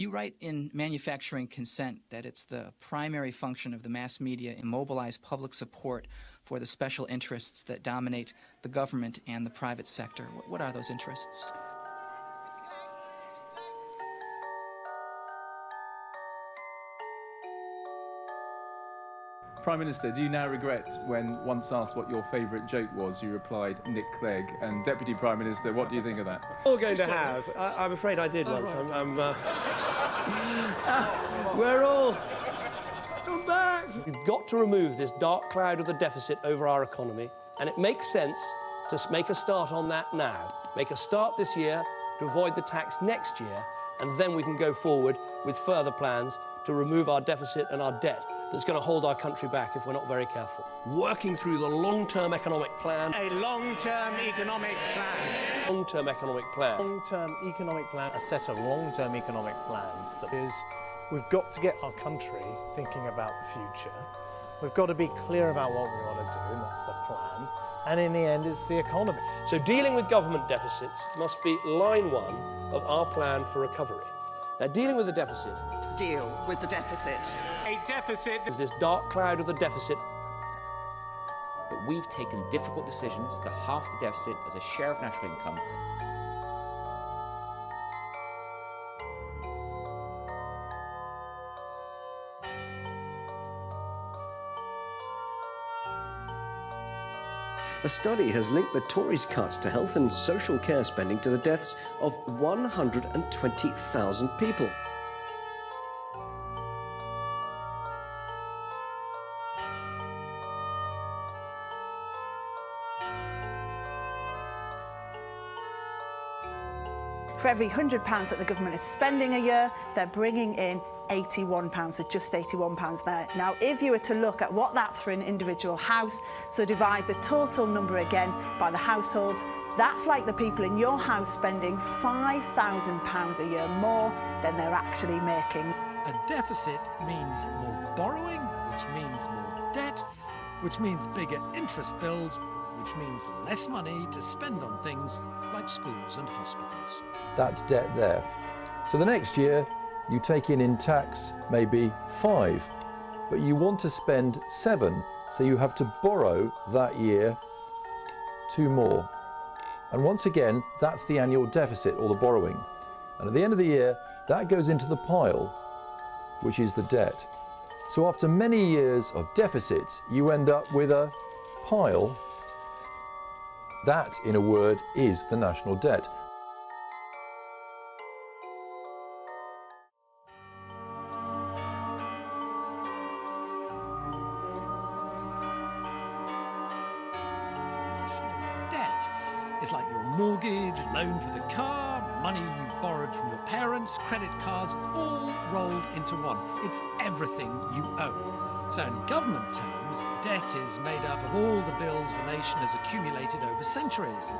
You write in Manufacturing Consent that it's the primary function of the mass media to mobilize public support for the special interests that dominate the government and the private sector. What are those interests? Prime Minister, do you now regret when once asked what your favourite joke was, you replied, Nick Clegg? And Deputy Prime Minister, what do you think of that? All going to have. I'm afraid I did once. Right. We're all... Come back! We've got to remove this dark cloud of the deficit over our economy, and it makes sense to make a start on that now. Make a start this year to avoid the tax next year, and then we can go forward with further plans to remove our deficit and our debt that's going to hold our country back if we're not very careful. Working through the long-term economic plan. A long-term economic plan. Long-term economic plan. Long-term economic plan. A set of long-term economic plans that is, we've got to get our country thinking about the future. We've got to be clear about what we want to do, and that's the plan. And in the end, it's the economy. So dealing with government deficits must be line one of our plan for recovery. Now, dealing with the deficit. Deal with the deficit. A deficit. With this dark cloud of the deficit. But we've taken difficult decisions to halve the deficit as a share of national income. A study has linked the Tories' cuts to health and social care spending to the deaths of 120,000 people. For every £100 that the government is spending a year, they're bringing in £81, so just £81 there. Now, if you were to look at what that's for an individual house, so divide the total number again by the households, that's like the people in your house spending £5,000 a year more than they're actually making. A deficit means more borrowing, which means more debt, which means bigger interest bills, which means less money to spend on things like schools and hospitals. That's debt there. So the next year, you take in tax maybe 5, but you want to spend 7, so you have to borrow that year 2 more. And once again, that's the annual deficit or the borrowing. And at the end of the year, that goes into the pile, which is the debt. So after many years of deficits, you end up with a pile. That, in a word, is the national debt. Debt is like your mortgage, loan for the car, money you borrowed from your parents, credit cards, all rolled into one. It's everything you owe. So in government terms, debt is made up of all the bills the nation has accumulated over centuries.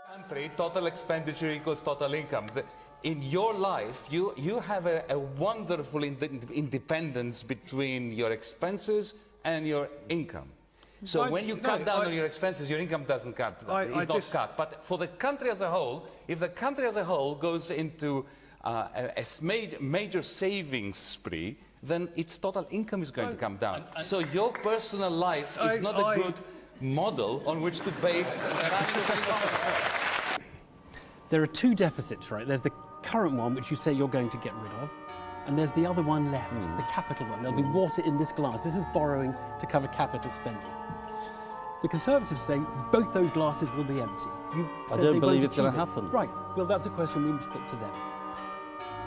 Country, total expenditure equals total income. In your life, you have a wonderful independence between your expenses and your income. So when you cut down on your expenses, your income doesn't cut. It's not cut. But for the country as a whole, if the country as a whole goes into a major savings spree, then its total income is going to come down. So your personal life is not a good model on which to base There are 2 deficits, right? There's the current one, which you say you're going to get rid of, and there's the other one left, the capital one. There'll be water in this glass. This is borrowing to cover capital spending. The Conservatives say both those glasses will be empty. I don't believe it's going to happen. Right. Well, that's a question we must put to them.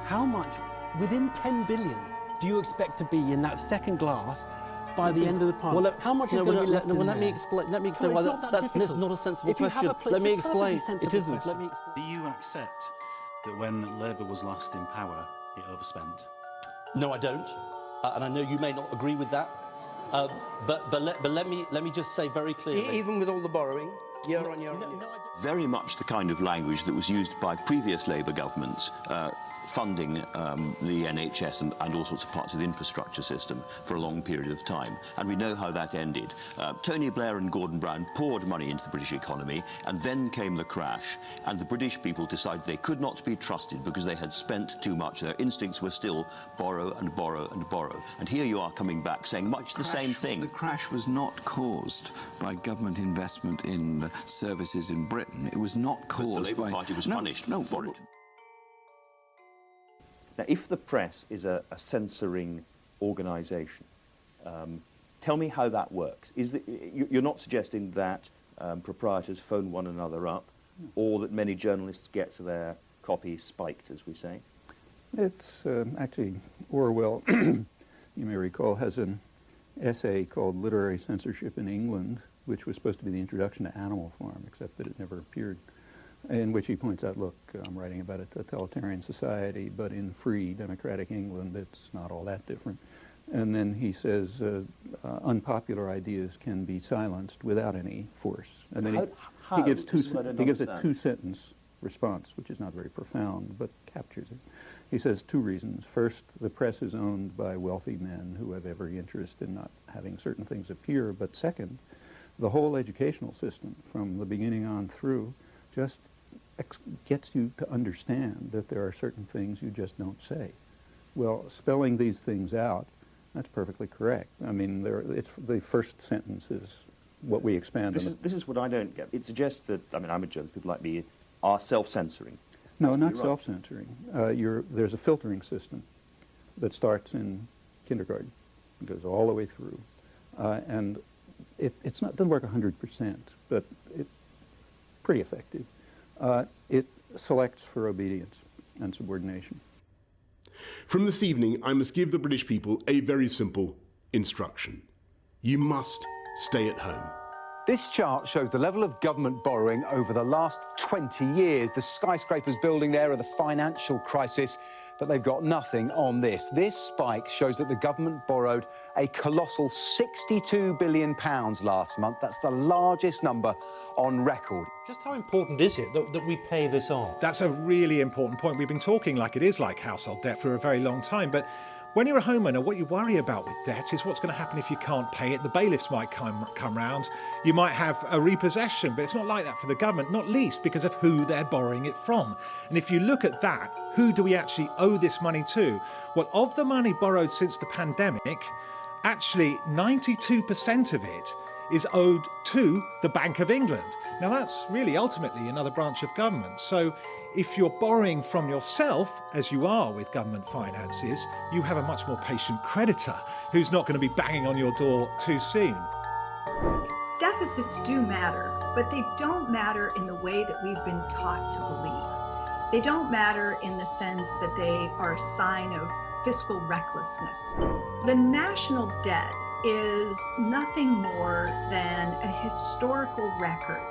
How much, within 10 billion, do you expect to be in that second glass by the end of the parliament? Well, how much is going to be left in let me explain why that's not a sensible question. Let me explain. It isn't. Let me explain. Do you accept that when Labour was last in power, it overspent? No, I don't. And I know you may not agree with that. But let me just say very clearly. Even with all the borrowing? Year on year. Very much the kind of language that was used by previous Labour governments, funding the NHS and all sorts of parts of the infrastructure system for a long period of time. And we know how that ended. Tony Blair and Gordon Brown poured money into the British economy, and then came the crash, and the British people decided they could not be trusted because they had spent too much. Their instincts were still borrow and borrow and borrow. And here you are coming back saying much the same thing. The crash was not caused by government investment in services in Britain. It was not caused the Labour Party was punished for it. Now, if the press is a censoring organisation, tell me how that works. You're not suggesting that proprietors phone one another up, or that many journalists get their copy spiked, as we say? It's actually, Orwell, you may recall, has an essay called Literary Censorship in England, which was supposed to be the introduction to Animal Farm, except that it never appeared, in which he points out, look, I'm writing about a totalitarian society, but in free, democratic England, it's not all that different. And then he says unpopular ideas can be silenced without any force. And then he gives a two-sentence response, which is not very profound, but captures it. He says two reasons. First, the press is owned by wealthy men who have every interest in not having certain things appear. But second, the whole educational system, from the beginning on through, just gets you to understand that there are certain things you just don't say. Well, spelling these things out, that's perfectly correct. I mean, it's the first sentence is what we expand on. This is what I don't get. It suggests that, I mean, I'm a journalist, people like me are self-censoring. No, not self-censoring. There's a filtering system that starts in kindergarten and goes all the way through. And it doesn't work 100%, but it's pretty effective. It selects for obedience and subordination. From this evening, I must give the British people a very simple instruction. You must stay at home. This chart shows the level of government borrowing over the last 20 years. The skyscrapers building there are the financial crisis, but they've got nothing on this. This spike shows that the government borrowed a colossal £62 billion last month. That's the largest number on record. Just how important is it that we pay this on? That's a really important point. We've been talking like it is like household debt for a very long time, but when you're a homeowner, what you worry about with debt is what's going to happen if you can't pay it. The bailiffs might come round. You might have a repossession, but it's not like that for the government, not least because of who they're borrowing it from. And if you look at that, who do we actually owe this money to? Well, of the money borrowed since the pandemic, actually 92% of it is owed to the Bank of England. Now, that's really ultimately another branch of government. So if you're borrowing from yourself, as you are with government finances, you have a much more patient creditor who's not going to be banging on your door too soon. Deficits do matter, but they don't matter in the way that we've been taught to believe. They don't matter in the sense that they are a sign of fiscal recklessness. The national debt is nothing more than a historical record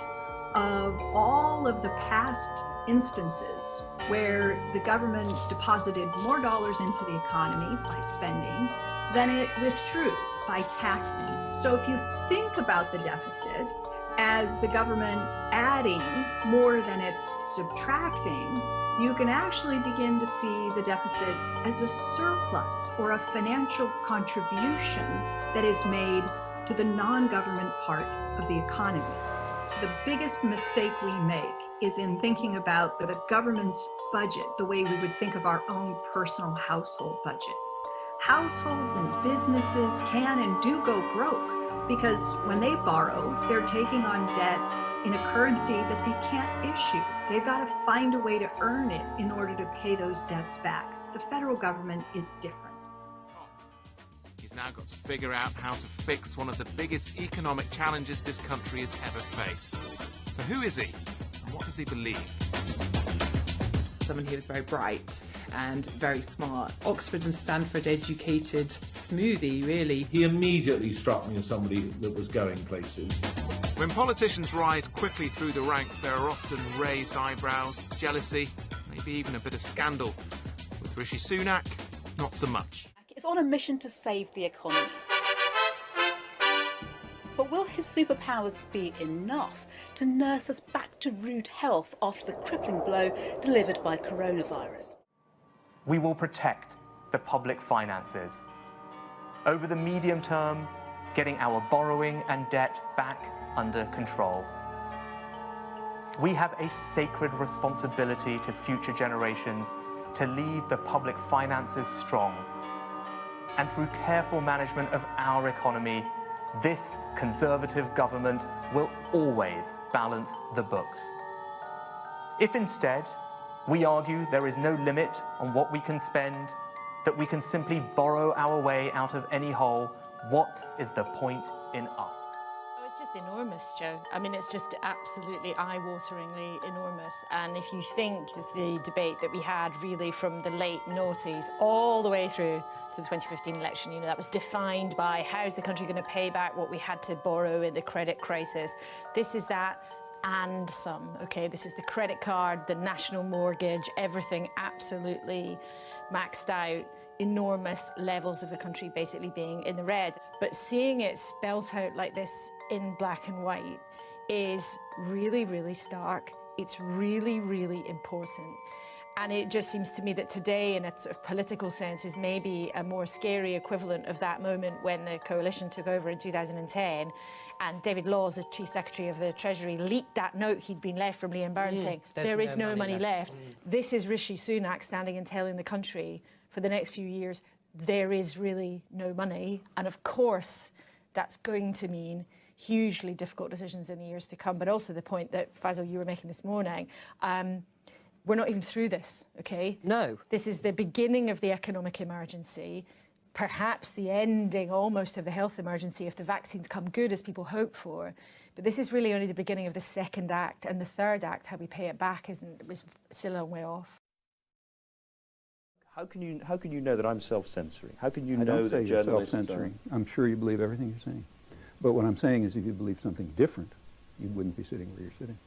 of all of the past instances where the government deposited more dollars into the economy by spending than it withdrew by taxing. So if you think about the deficit as the government adding more than it's subtracting, you can actually begin to see the deficit as a surplus or a financial contribution that is made to the non-government part of the economy. The biggest mistake we make is in thinking about the government's budget the way we would think of our own personal household budget. Households and businesses can and do go broke because when they borrow, they're taking on debt in a currency that they can't issue. They've got to find a way to earn it in order to pay those debts back. The federal government is different. He's now got to figure out how to fix one of the biggest economic challenges this country has ever faced. So who is he, and what does he believe? Someone who was very bright and very smart, Oxford and Stanford educated smoothie, really. He immediately struck me as somebody that was going places. When politicians rise quickly through the ranks, there are often raised eyebrows, jealousy, maybe even a bit of scandal. With Rishi Sunak, not so much. It's on a mission to save the economy. But will his superpowers be enough to nurse us back to rude health after the crippling blow delivered by coronavirus? We will protect the public finances. Over the medium term, getting our borrowing and debt back under control. We have a sacred responsibility to future generations to leave the public finances strong. And through careful management of our economy, this Conservative government will always balance the books. If instead, we argue there is no limit on what we can spend, that we can simply borrow our way out of any hole, what is the point in us? Oh, it's just enormous, Joe. I mean, it's just absolutely eye-wateringly enormous. And if you think of the debate that we had really from the late noughties all the way through to the 2015 election, you know, that was defined by how's the country going to pay back what we had to borrow in the credit crisis. This is that and some, okay? This is the credit card, the national mortgage, everything absolutely maxed out, enormous levels of the country basically being in the red. But seeing it spelt out like this in black and white is really, really stark. It's really, really important. And it just seems to me that today, in a sort of political sense, is maybe a more scary equivalent of that moment when the coalition took over in 2010 and David Laws, the Chief Secretary of the Treasury, leaked that note he'd been left from Liam Burns saying, there is no money left. This is Rishi Sunak standing and telling the country for the next few years, there is really no money. And of course, that's going to mean hugely difficult decisions in the years to come. But also the point that, Faisal, you were making this morning, we're not even through this, okay? No. This is the beginning of the economic emergency, perhaps the ending almost of the health emergency if the vaccines come good as people hope for. But this is really only the beginning of the second act, and the third act, how we pay it back, is still a long way off. How can you know that I'm self-censoring? How can you I know don't say that you're journalists self-censoring. I'm sure you believe everything you're saying. But what I'm saying is if you believe something different, you wouldn't be sitting where you're sitting.